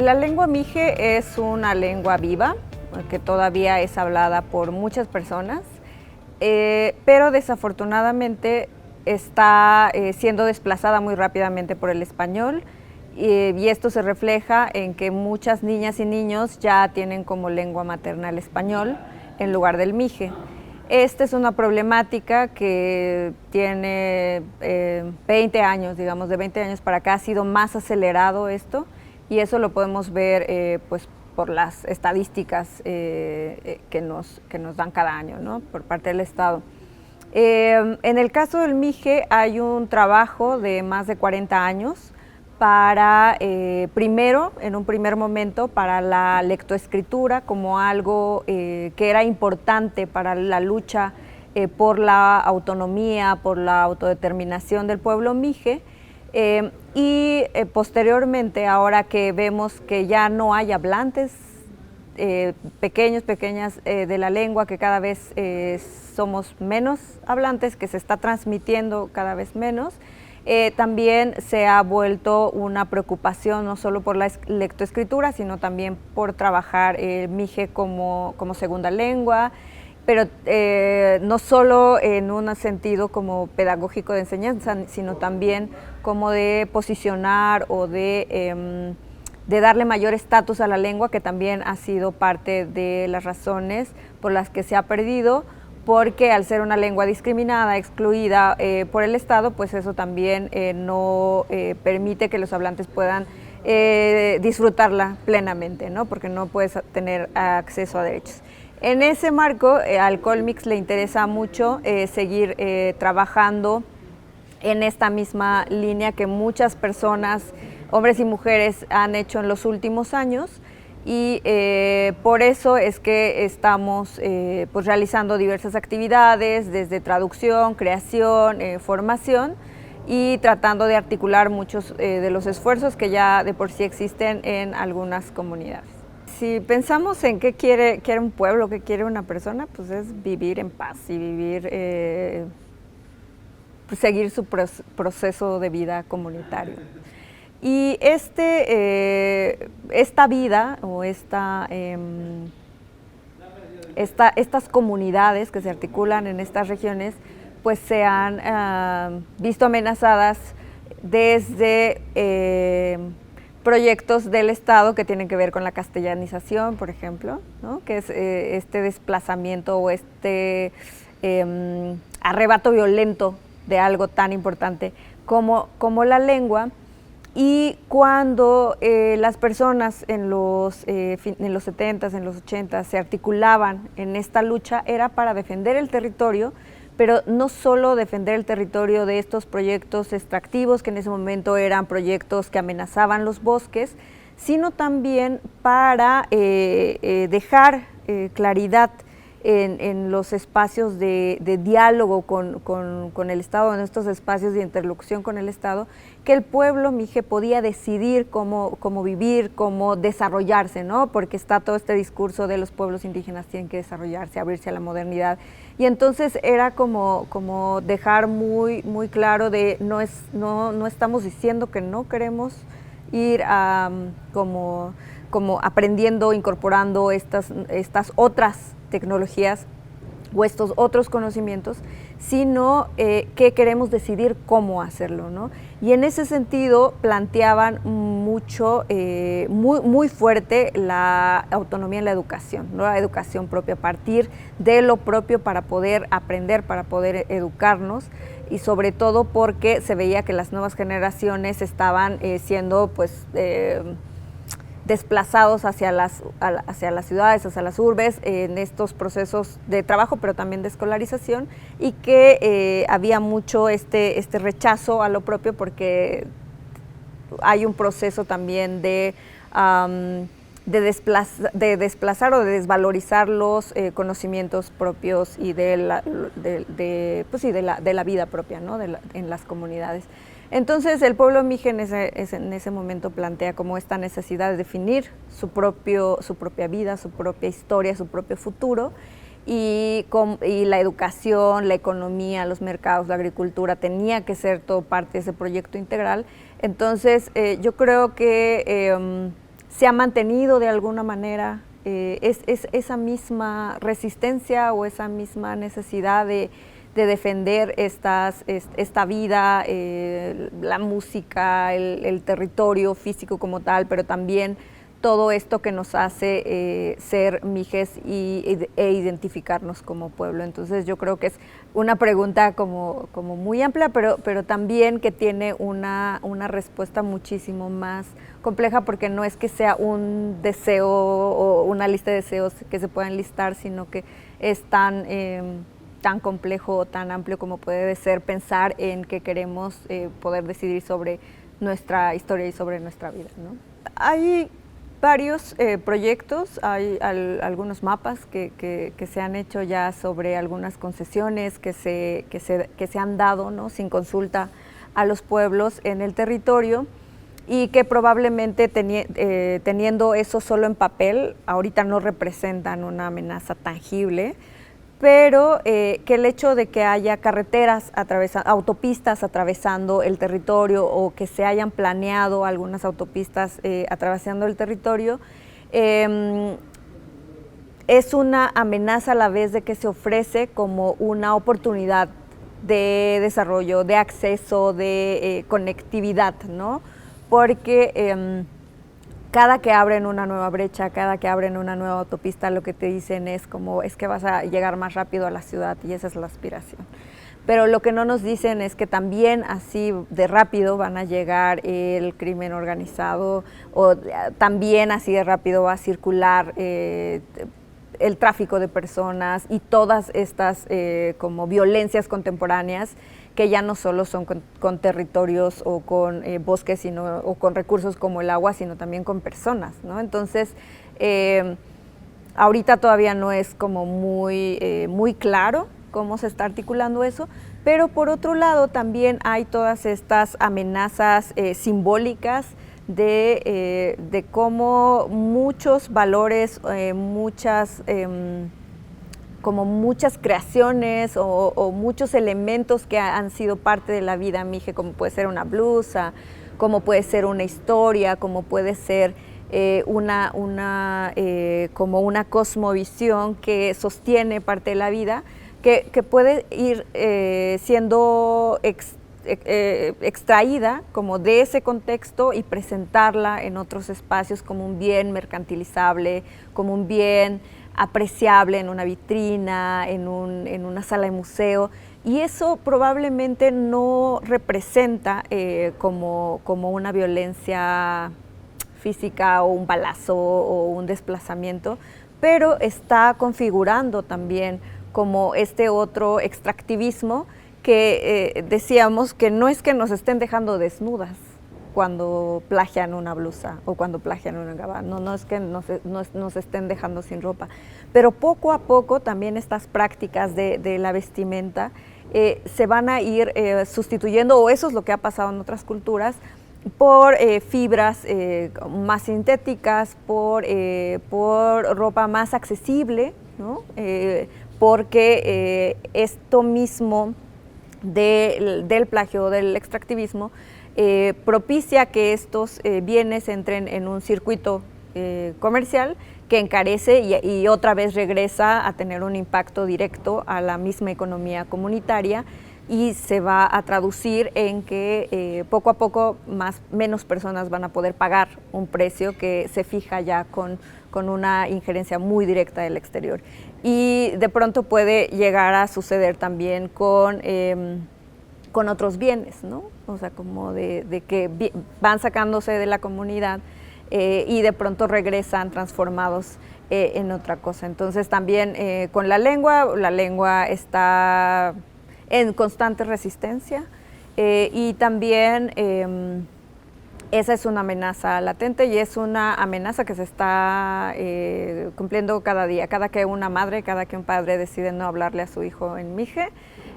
La lengua mije es una lengua viva que todavía es hablada por muchas personas, pero desafortunadamente está siendo desplazada muy rápidamente por el español, y esto se refleja en que muchas niñas y niños ya tienen como lengua materna el español en lugar del mije. Esta es una problemática que tiene 20 años, digamos, de 20 años para acá ha sido más acelerado esto, y eso lo podemos ver pues por las estadísticas que nos dan cada año, ¿no?, por parte del Estado. En el caso del mije hay un trabajo de más de 40 años para, primero, en un primer momento, para la lectoescritura como algo que era importante para la lucha por la autonomía, por la autodeterminación del pueblo mije, y posteriormente, ahora que vemos que ya no hay hablantes pequeñas de la lengua, que cada vez somos menos hablantes, que se está transmitiendo cada vez menos, también se ha vuelto una preocupación no solo por la lectoescritura, sino también por trabajar mije como segunda lengua, pero no solo en un sentido como pedagógico de enseñanza, sino también como de posicionar o de darle mayor estatus a la lengua, que también ha sido parte de las razones por las que se ha perdido, porque al ser una lengua discriminada, excluida por el Estado, pues eso también no permite que los hablantes puedan disfrutarla plenamente, ¿no?, porque no puedes tener acceso a derechos. En ese marco, al Colmex le interesa mucho seguir trabajando en esta misma línea que muchas personas, hombres y mujeres, han hecho en los últimos años, y por eso es que estamos pues realizando diversas actividades, desde traducción, creación, formación, y tratando de articular muchos de los esfuerzos que ya de por sí existen en algunas comunidades. Si pensamos en qué quiere un pueblo, qué quiere una persona, pues es vivir en paz y vivir, pues seguir su proceso de vida comunitario. Y esta vida o estas comunidades que se articulan en estas regiones, pues se han visto amenazadas desde proyectos del Estado que tienen que ver con la castellanización, por ejemplo, ¿no?, que es este desplazamiento o arrebato violento de algo tan importante como la lengua. Y cuando las personas en los 70s, en los 80s se articulaban en esta lucha, era para defender el territorio, pero no solo defender el territorio de estos proyectos extractivos, que en ese momento eran proyectos que amenazaban los bosques, sino también para dejar claridad en los espacios de diálogo con el Estado, en estos espacios de interlocución con el Estado, que el pueblo mije podía decidir cómo vivir, cómo desarrollarse, ¿no?, porque está todo este discurso de los pueblos indígenas tienen que desarrollarse, abrirse a la modernidad, y entonces era como dejar muy claro de no estamos diciendo que no queremos ir como aprendiendo, incorporando estas otras tecnologías o estos otros conocimientos, sino que queremos decidir cómo hacerlo, ¿no? Y en ese sentido planteaban mucho, muy fuerte la autonomía en la educación, ¿no?, la educación propia, a partir de lo propio para poder aprender, para poder educarnos, y sobre todo porque se veía que las nuevas generaciones estaban siendo pues desplazados hacia las ciudades, hacia las urbes, en estos procesos de trabajo, pero también de escolarización, y que había mucho este rechazo a lo propio, porque hay un proceso también de desplazar o de desvalorizar los conocimientos propios y de la vida propia, ¿no?, en las comunidades. Entonces el pueblo mije en ese momento plantea como esta necesidad de definir su propia vida, su propia historia, su propio futuro, y la educación, la economía, los mercados, la agricultura tenía que ser todo parte de ese proyecto integral. Entonces yo creo que se ha mantenido de alguna manera, es esa misma resistencia o esa misma necesidad de defender esta vida, la música, el territorio físico como tal, pero también todo esto que nos hace ser mijes e identificarnos como pueblo. Entonces yo creo que es una pregunta como muy amplia, pero también que tiene una respuesta muchísimo más compleja, porque no es que sea un deseo o una lista de deseos que se puedan listar, sino que es tan complejo o tan amplio como puede ser pensar en que queremos poder decidir sobre nuestra historia y sobre nuestra vida, ¿no? Hay varios proyectos, hay algunos mapas que se han hecho ya sobre algunas concesiones que se han dado, ¿no?, sin consulta a los pueblos en el territorio, y que probablemente teniendo eso solo en papel, ahorita no representan una amenaza tangible, pero que el hecho de que haya carreteras, autopistas atravesando el territorio, o que se hayan planeado algunas autopistas atravesando el territorio, es una amenaza a la vez de que se ofrece como una oportunidad de desarrollo, de acceso, de conectividad, ¿no? Porque cada que abren una nueva brecha, cada que abren una nueva autopista, lo que te dicen es que vas a llegar más rápido a la ciudad, y esa es la aspiración. Pero lo que no nos dicen es que también así de rápido van a llegar el crimen organizado, o también así de rápido va a circular el tráfico de personas y todas estas como violencias contemporáneas, que ya no solo son con territorios o con bosques, o con recursos como el agua, sino también con personas, ¿no? Entonces, ahorita todavía no es como muy claro cómo se está articulando eso, pero por otro lado también hay todas estas amenazas simbólicas de cómo muchos valores, como muchas creaciones o muchos elementos que han sido parte de la vida mije, como puede ser una blusa, como puede ser una historia, como puede ser como una cosmovisión que sostiene parte de la vida, que puede ir siendo extraída como de ese contexto y presentarla en otros espacios como un bien mercantilizable, como un bien apreciable en una vitrina, en una sala de museo, y eso probablemente no representa como una violencia física o un balazo o un desplazamiento, pero está configurando también como este otro extractivismo que decíamos que no es que nos estén dejando desnudas cuando plagian una blusa o cuando plagian una gabardina, no es que nos estén dejando sin ropa, pero poco a poco también estas prácticas de la vestimenta se van a ir sustituyendo, o eso es lo que ha pasado en otras culturas, por fibras más sintéticas, por ropa más accesible, ¿no? Porque esto mismo del plagio, del extractivismo, propicia que estos bienes entren en un circuito comercial que encarece y otra vez regresa a tener un impacto directo a la misma economía comunitaria, y se va a traducir en que poco a poco menos personas van a poder pagar un precio que se fija ya con una injerencia muy directa del exterior. Y de pronto puede llegar a suceder también con otros bienes, ¿no? O sea, como de que van sacándose de la comunidad y de pronto regresan transformados en otra cosa. Entonces también con la lengua está en constante resistencia y también esa es una amenaza latente, y es una amenaza que se está cumpliendo cada día. Cada que una madre, cada que un padre decide no hablarle a su hijo en mije,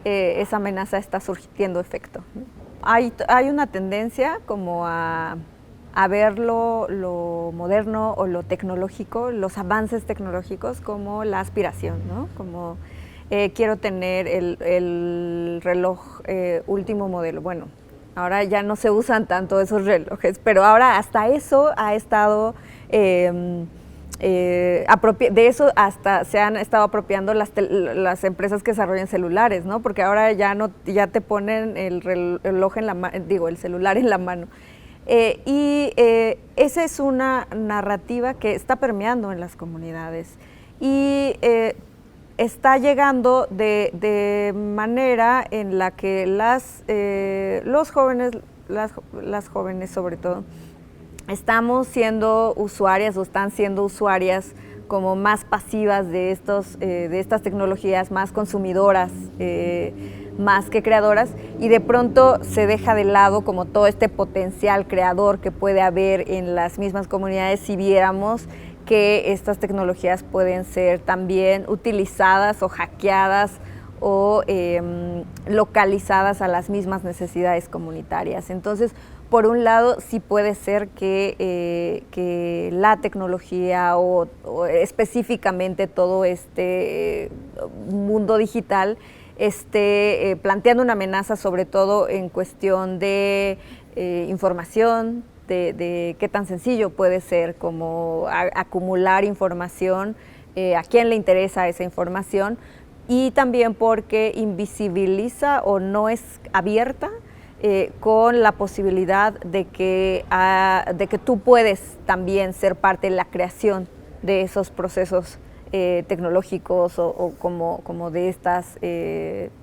esa amenaza está surtiendo efecto. Hay una tendencia como a ver lo moderno o lo tecnológico, los avances tecnológicos, como la aspiración, ¿no? Como quiero tener el reloj último modelo. Bueno, Ahora ya no se usan tanto esos relojes, pero ahora hasta eso ha estado, de eso hasta se han estado apropiando las empresas que desarrollan celulares, ¿no? Porque ahora ya te ponen el reloj en la mano, digo, el celular en la mano. Esa es una narrativa que está permeando en las comunidades y está llegando de manera en la que los jóvenes, las jóvenes sobre todo, estamos siendo usuarias o están siendo usuarias como más pasivas de estas tecnologías, más consumidoras, más que creadoras, y de pronto se deja de lado como todo este potencial creador que puede haber en las mismas comunidades si viéramos que estas tecnologías pueden ser también utilizadas o hackeadas o localizadas a las mismas necesidades comunitarias. Entonces, por un lado, sí puede ser que la tecnología o específicamente todo este mundo digital esté planteando una amenaza, sobre todo en cuestión de información, de qué tan sencillo puede ser como acumular información, a quién le interesa esa información, y también porque invisibiliza o no es abierta con la posibilidad de que tú puedes también ser parte de la creación de esos procesos tecnológicos o como de estas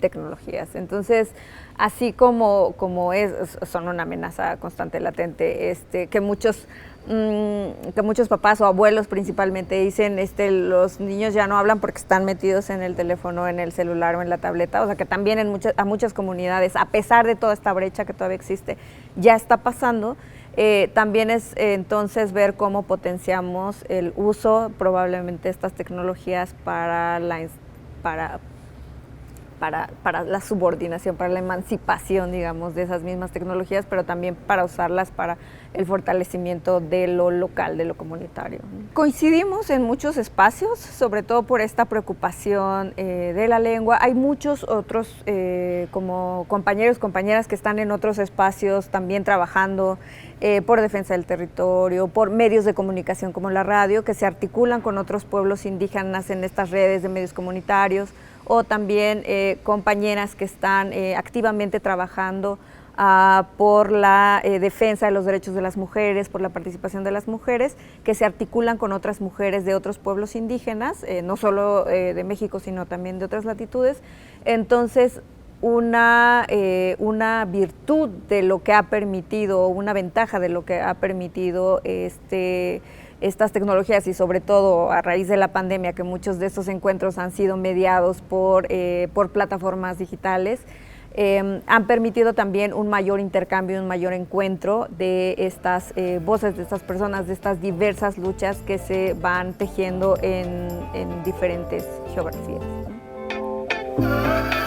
tecnologías. Entonces, así como son una amenaza constante, latente, que muchos papás o abuelos principalmente dicen, los niños ya no hablan porque están metidos en el teléfono, en el celular o en la tableta, o sea que también a muchas comunidades, a pesar de toda esta brecha que todavía existe, ya está pasando. También es entonces ver cómo potenciamos el uso probablemente de estas tecnologías para la subordinación, para la emancipación, digamos, de esas mismas tecnologías, pero también para usarlas para el fortalecimiento de lo local, de lo comunitario. Coincidimos en muchos espacios, sobre todo por esta preocupación de la lengua. Hay muchos otros como compañeras que están en otros espacios también trabajando por defensa del territorio, por medios de comunicación como la radio, que se articulan con otros pueblos indígenas en estas redes de medios comunitarios, o también compañeras que están activamente trabajando por la defensa de los derechos de las mujeres, por la participación de las mujeres, que se articulan con otras mujeres de otros pueblos indígenas, no solo de México, sino también de otras latitudes. Entonces, una virtud de lo que ha permitido, una ventaja de lo que ha permitido estas tecnologías, y sobre todo a raíz de la pandemia, que muchos de estos encuentros han sido mediados por plataformas digitales, han permitido también un mayor intercambio, un mayor encuentro de estas voces, de estas personas, de estas diversas luchas que se van tejiendo en diferentes geografías, ¿no?